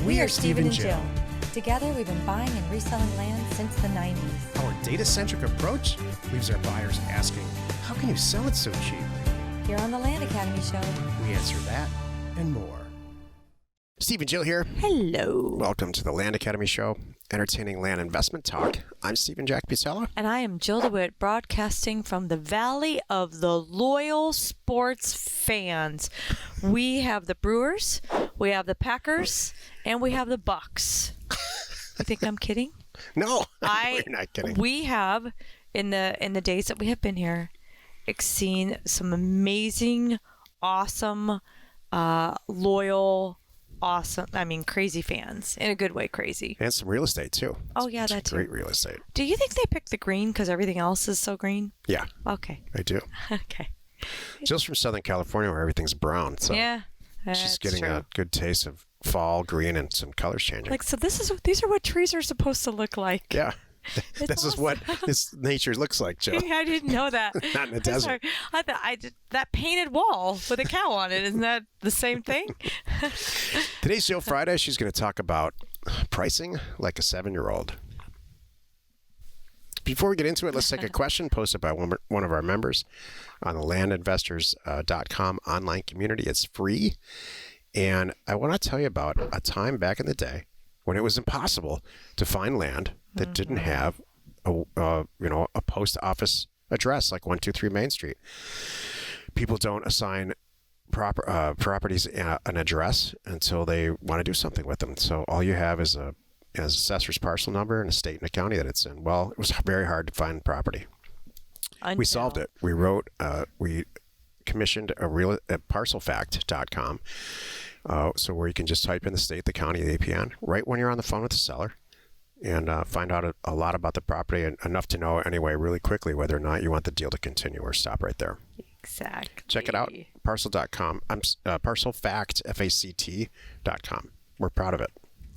We are Steve and Jill. Together, we've been buying and reselling land since the 90s. Our data-centric approach leaves our buyers asking, how can you sell it so cheap? Here on the Land Academy Show, We answer that and more. Steve and Jill here. hello. Welcome to the Land Academy Show, entertaining land investment talk. I'm Stephen Jack Pizzella. And I am Jill DeWitt, broadcasting from the Valley of the Loyal Sports Fans. We have the Brewers, we have the Packers, and we have the Bucks. You think I'm kidding? No, you're not kidding. We have, in the days that we have been here, seen some amazing, awesome, loyal, crazy fans. In a good way, crazy. And some real estate, too. Oh, yeah, that too. Great real estate. Do you think they picked the green because everything else is so green? Yeah. Okay. I do. Okay. Jill's from Southern California where everything's brown, so Yeah. she's getting true. a good taste of fall, green, and some colors changing. So these are what trees are supposed to look like. Yeah. It's This is awesome. what this nature looks like, Jill. I didn't know that. Not in the I'm desert. sorry. I thought that painted wall with a cow on it. Isn't that the same thing? Today's show, Friday, she's going to talk about pricing like a 7-year-old. Before we get into it, let's take a question posted by one of our members on the landinvestors.com online community. It's free. And I want to tell you about a time back in the day when it was impossible to find land that didn't have a post office address like 123 Main Street. People don't assign properties an address until they want to do something with them. So all you have is a assessor's parcel number and a state and a county that it's in. Well, it was very hard to find property. We solved it. We commissioned a parcelfact.com. So where you can just type in the state, the county, the APN, right when you're on the phone with the seller, and find out a lot about the property and enough to know anyway really quickly whether or not you want the deal to continue or stop right there. Exactly. Check it out, parcel.com. Parcelfact.com. We're proud of it.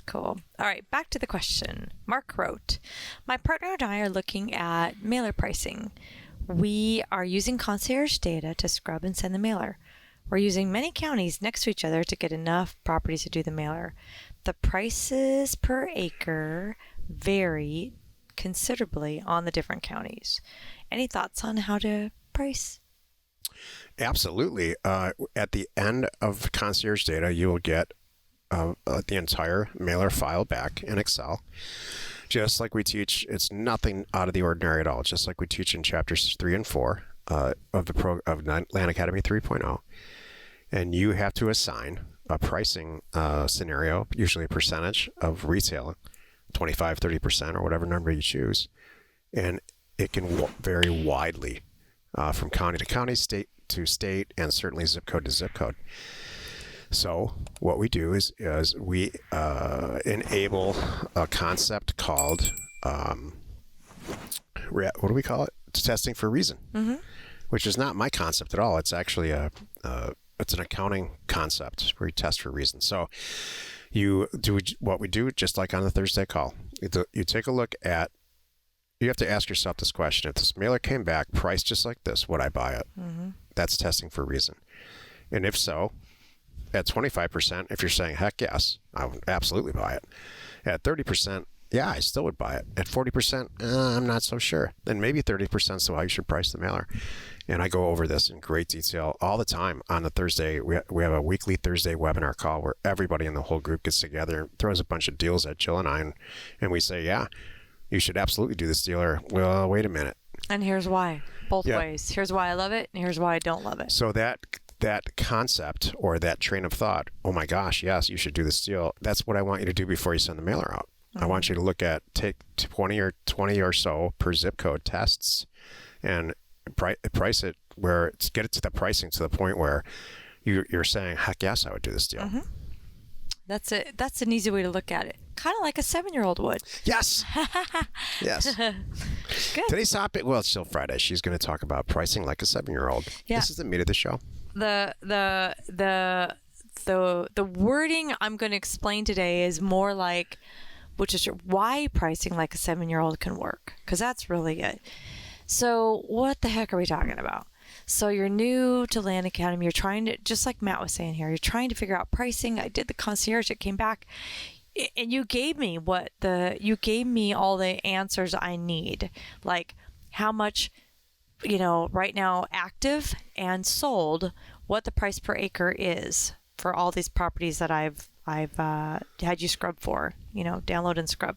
Cool. All right, back to the question. Mark wrote, my partner and I are looking at mailer pricing. We are using concierge data to scrub and send the mailer. We're using many counties next to each other to get enough properties to do the mailer. The prices per acre vary considerably on the different counties. Any thoughts on how to price? Absolutely. At the end of concierge data, you will get the entire mailer file back in Excel. Just like we teach, it's nothing out of the ordinary at all. Just like we teach in chapters 3 and 4 of Land Academy 3.0. And you have to assign a pricing scenario, usually a percentage of retail, 25, 30%, or whatever number you choose. And it can vary widely from county to county, state to state, and certainly zip code to zip code. So what we do is we enable a concept called, what do we call it? It's testing for reason, which is not my concept at all. It's actually it's an accounting concept where you test for reason. So you do what we do just like on the Thursday call. You take a look at, you have to ask yourself this question. If this mailer came back priced just like this, would I buy it? That's testing for reason. And if so, at 25%, if you're saying, heck yes, I would absolutely buy it. At 30%, yeah, I still would buy it. At 40%, I'm not so sure. Then maybe 30% is how you should price the mailer. And I go over this in great detail all the time on the Thursday. We have a weekly Thursday webinar call where everybody in the whole group gets together, throws a bunch of deals at Jill and I, and we say, yeah, you should absolutely do this deal. Or, well, wait a minute. And here's why. Both ways. Here's why I love it, and here's why I don't love it. So that concept or that train of thought, oh my gosh, yes, you should do this deal. That's what I want you to do before you send the mailer out. I want you to take 20 or so per zip code tests and price it get it to the pricing to the point where you're saying, heck yes, I would do this deal. That's it. That's an easy way to look at it. Kind of like a 7-year-old would. Yes. Yes. Good. Today's topic, well, it's still Friday. She's going to talk about pricing like a 7-year-old. Yeah. This is the meat of the show. The wording I'm going to explain today is more like, which is why pricing like a 7-year-old can work, because that's really it. So what the heck are we talking about? So you're new to Land Academy. You're trying to, just like Matt was saying here, you're trying to figure out pricing. I did the concierge. It came back. And you gave me all the answers I need, like how much, right now active and sold, what the price per acre is for all these properties that I've had you scrub for, download and scrub.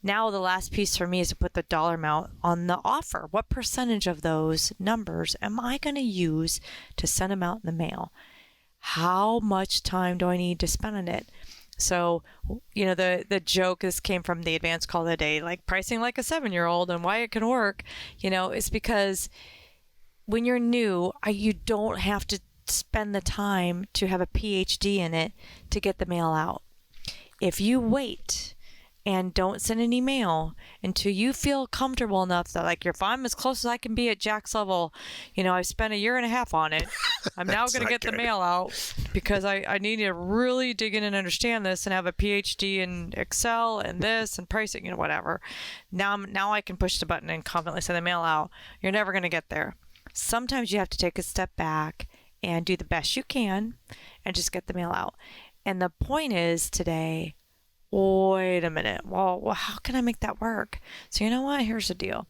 Now the last piece for me is to put the dollar amount on the offer. What percentage of those numbers am I going to use to send them out in the mail? How much time do I need to spend on it? So, the joke, this came from the advanced call of the day, like pricing like a 7-year-old and why it can work, is because when you're new, you don't have to spend the time to have a PhD in it to get the mail out. If you wait and don't send any mail until you feel comfortable enough that, like, if I'm as close as I can be at Jack's level, I've spent 1.5 years on it. I'm now going to get the mail out because I need to really dig in and understand this and have a PhD in Excel and this and pricing and whatever. Now I can push the button and confidently send the mail out. You're never going to get there. Sometimes you have to take a step back and do the best you can and just get the mail out. And the point is today, wait a minute. Well, how can I make that work? So you know what? Here's the deal.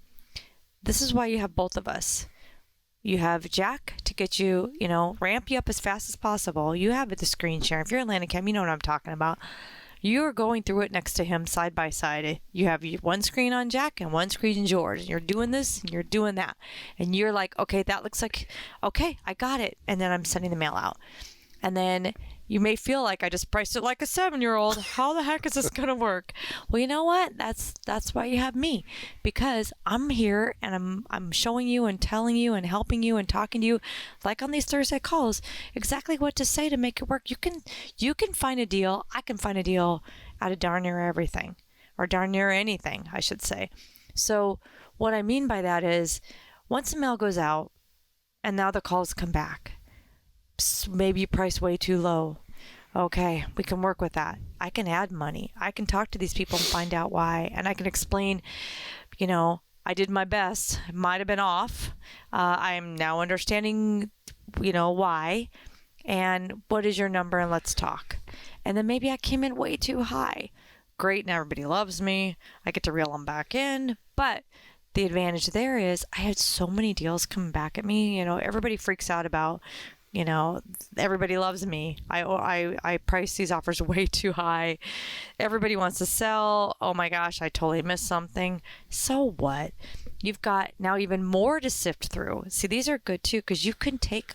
This is why you have both of us. You have Jack to get you, ramp you up as fast as possible. You have the screen share. If you're in Landing Cam, you know what I'm talking about. You're going through it next to him side by side. You have one screen on Jack and one screen on yours. And you're doing this and you're doing that. And you're like, okay, that looks like, okay, I got it. And then I'm sending the mail out. And then you may feel like I just priced it like a 7-year-old. How the heck is this going to work? Well, you know what? That's why you have me, because I'm here and I'm showing you and telling you and helping you and talking to you, like on these Thursday calls, exactly what to say to make it work. You can find a deal. I can find a deal out of darn near everything, or darn near anything, I should say. So what I mean by that is, once the mail goes out and now the calls come back, maybe you price way too low. Okay, we can work with that. I can add money. I can talk to these people and find out why. And I can explain, I did my best. It might have been off. I'm now understanding, why. And what is your number? And let's talk. And then maybe I came in way too high. Great, and everybody loves me. I get to reel them back in. But the advantage there is I had so many deals coming back at me. Everybody freaks out about, everybody loves me. I price these offers way too high. Everybody wants to sell. Oh my gosh, I totally missed something. So what? You've got now even more to sift through. See, these are good too, because you can take,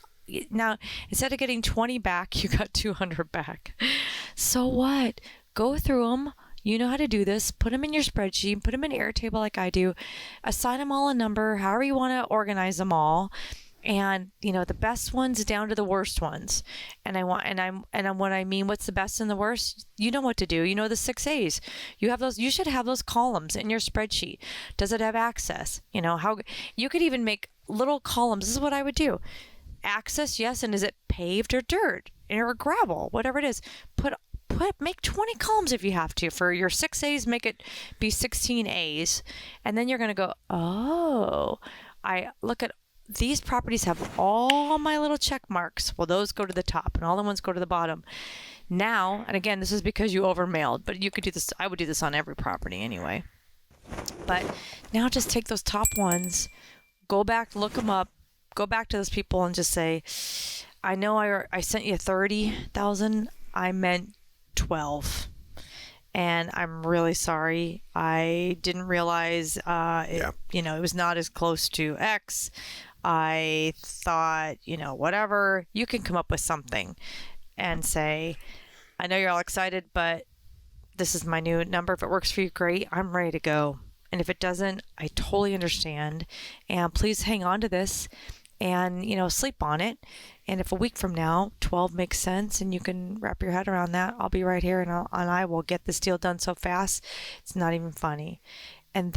now instead of getting 20 back, you got 200 back. So what? Go through them. You know how to do this. Put them in your spreadsheet. Put them in Airtable like I do. Assign them all a number, however you want to organize them all. And the best ones down to the worst ones. And what I mean, what's the best and the worst? You know what to do. The 6 A's. You have those. You should have those columns in your spreadsheet. Does it have access? How you could even make little columns. This is what I would do. Access, yes, and is it paved or dirt or gravel, whatever it is. Make 20 columns if you have to. For your 6 A's, make it be 16 A's, and then you're going to go, oh, I look at. These properties have all my little check marks. Well, those go to the top and all the ones go to the bottom. Now, and again, this is because you overmailed, but you could do this. I would do this on every property anyway. But now just take those top ones, go back, look them up, go back to those people and just say, I know I sent you 30,000. I meant 12. And I'm really sorry. I didn't realize it was not as close to X. I thought, whatever. You can come up with something and say, I know you're all excited, but this is my new number. If it works for you, great. I'm ready to go. And if it doesn't, I totally understand. And please hang on to this and, sleep on it. And if a week from now, 12 makes sense and you can wrap your head around that, I'll be right here and I will get this deal done so fast. It's not even funny. And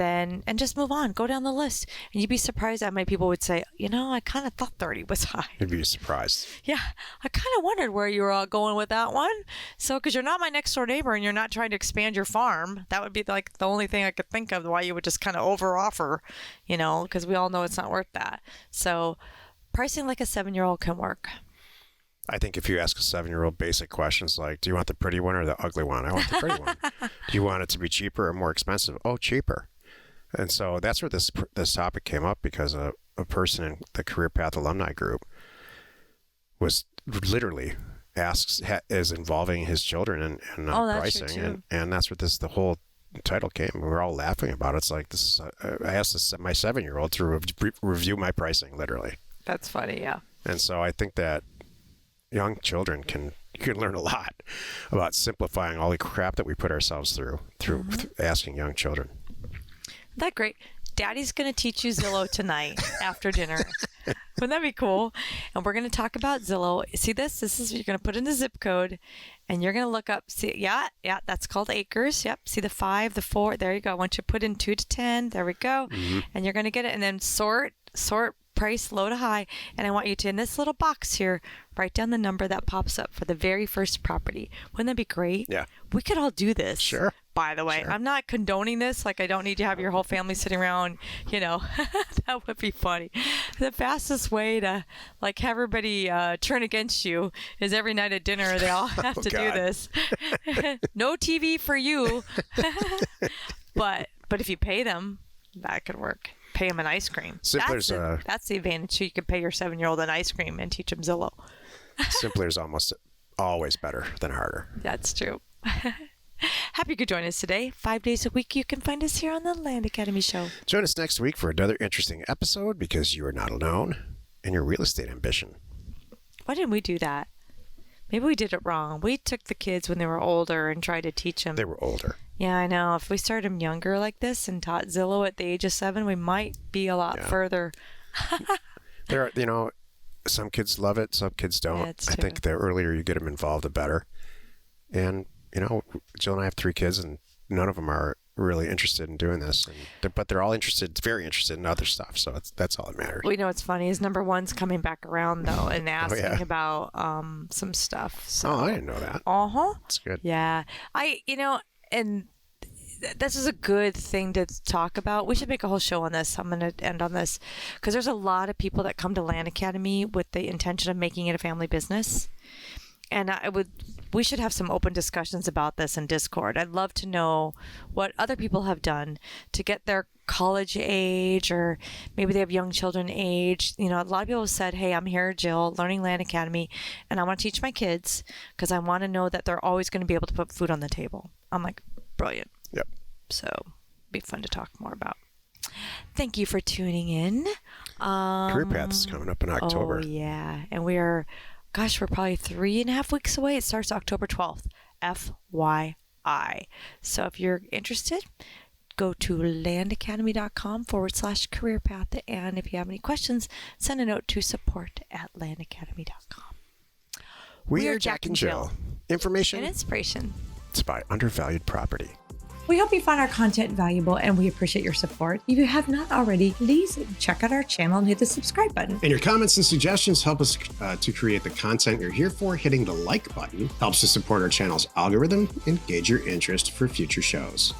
just move on, go down the list. And you'd be surprised how many people would say, I kind of thought 30 was high. You'd be surprised. Yeah. I kind of wondered where you were all going with that one. So, because you're not my next door neighbor and you're not trying to expand your farm, that would be like the only thing I could think of why you would just kind of over offer, because we all know it's not worth that. So pricing like a 7-year-old can work. I think if you ask a 7-year-old basic questions like, do you want the pretty one or the ugly one? I want the pretty one. Do you want it to be cheaper or more expensive? Oh, cheaper. And so that's where this topic came up, because a person in the Career Path alumni group was literally is involving his children in pricing. And that's what the whole title came. We were all laughing about it. It's like, this is I asked my 7-year-old to review my pricing, literally. That's funny, yeah. And so I think that young children can learn a lot about simplifying all the crap that we put ourselves through asking young children. Isn't that great? Daddy's going to teach you Zillow tonight after dinner. Wouldn't that be cool? And we're going to talk about Zillow. See this? This is, you're going to put in the zip code and you're going to look up. See, yeah, that's called acres. Yep. See the 5, the 4. There you go. Once you put in 2 to 10, there we go. Mm-hmm. And you're going to get it. And then sort price low to high. And I want you to, in this little box here, write down the number that pops up for the very first property. Wouldn't that be great? Yeah. We could all do this. Sure. By the way, sure. I'm not condoning this. Like, I don't need to have your whole family sitting around, that would be funny. The fastest way to, like, have everybody turn against you is every night at dinner they all have to do this. No TV for you. But if you pay them, that could work. Pay them an ice cream. That's the advantage. So you could pay your 7-year-old an ice cream and teach them Zillow. Simpler is almost always better than harder. That's true. Happy you could join us today. 5 days a week, you can find us here on the Land Academy Show. Join us next week for another interesting episode, because you are not alone in your real estate ambition. Why didn't we do that? Maybe we did it wrong. We took the kids when they were older and tried to teach them. They were older. Yeah, I know. If we started them younger like this and taught Zillow at the age of 7, we might be a lot further. There are, some kids love it, some kids don't. I think the earlier you get them involved, the better. And, Jill and I have 3 kids, and none of them are really interested in doing this. But they're all very interested in other stuff. So that's all that matters. Well, what's funny is number 1's coming back around, though, and asking about some stuff. So. Oh, I didn't know that. Uh-huh. That's good. Yeah. And this is a good thing to talk about. We should make a whole show on this. I'm going to end on this, because there's a lot of people that come to Land Academy with the intention of making it a family business. And we should have some open discussions about this in Discord. I'd love to know what other people have done to get their college age, or maybe they have young children age. A lot of people have said, hey, I'm here, Jill, learning Land Academy, and I want to teach my kids because I want to know that they're always going to be able to put food on the table. I'm like, brilliant. Yep. So it'd be fun to talk more about. Thank you for tuning in. Career Path is coming up in October. Oh, yeah. And we're probably 3.5 weeks away. It starts October 12th. FYI. So if you're interested, go to landacademy.com/career path. And if you have any questions, send a note to support@landacademy.com. We are Jack and Jill. Information and inspiration. It's by undervalued property. We hope you find our content valuable, and we appreciate your support. If you have not already, please check out our channel and hit the subscribe button. And your comments and suggestions help us to create the content you're here for. Hitting the like button helps to support our channel's algorithm and gauge your interest for future shows.